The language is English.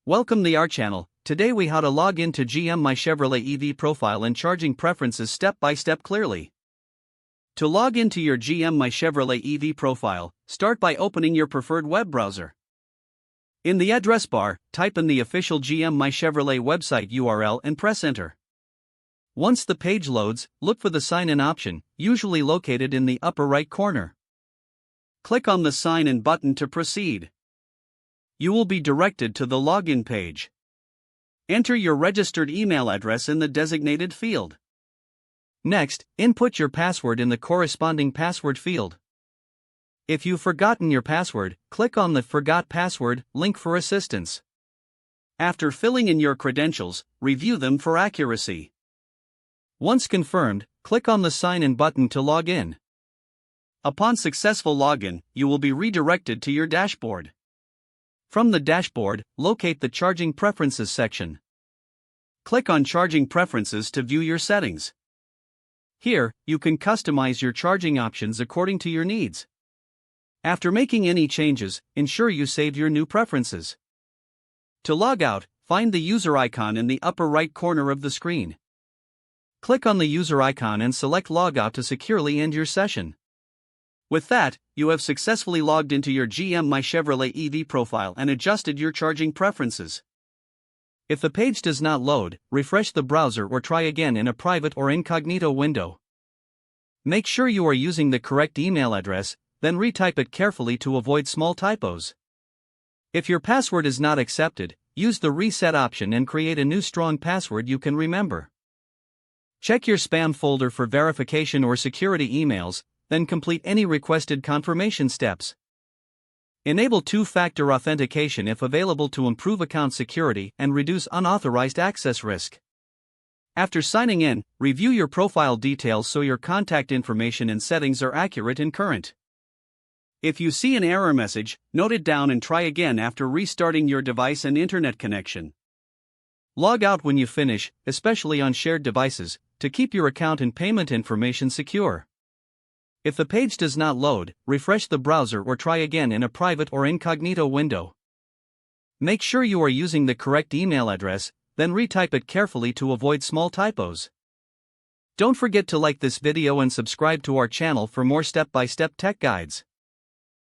Welcome to our channel. Today we how to log into GM MyChevrolet EV profile and charging preferences step by step clearly. To log into your GM MyChevrolet EV profile, start by opening your preferred web browser. In the address bar, type in the official GM MyChevrolet website URL and press enter. Once the page loads, look for the sign-in option, usually located in the upper right corner. Click on the Sign In button to proceed. You will be directed to the login page. Enter your registered email address in the designated field. Next, input your password in the corresponding password field. If you've forgotten your password, click on the Forgot Password link for assistance. After filling in your credentials, review them for accuracy. Once confirmed, click on the Sign In button to log in. Upon successful login, you will be redirected to your dashboard. From the dashboard, locate the Charging Preferences section. Click on Charging Preferences to view your settings. Here, you can customize your charging options according to your needs. After making any changes, ensure you save your new preferences. To log out, find the user icon in the upper right corner of the screen. Click on the user icon and select Log Out to securely end your session. With that, you have successfully logged into your GM MyChevrolet EV profile and adjusted your charging preferences. If the page does not load, refresh the browser or try again in a private or incognito window. Make sure you are using the correct email address, then retype it carefully to avoid small typos. If your password is not accepted, use the reset option and create a new strong password you can remember. Check your spam folder for verification or security emails, then complete any requested confirmation steps. Enable two-factor authentication if available to improve account security and reduce unauthorized access risk. After signing in, review your profile details so your contact information and settings are accurate and current. If you see an error message, note it down and try again after restarting your device and internet connection. Log out when you finish, especially on shared devices, to keep your account and payment information secure. If the page does not load, refresh the browser or try again in a private or incognito window. Make sure you are using the correct email address, then retype it carefully to avoid small typos. Don't forget to like this video and subscribe to our channel for more step-by-step tech guides.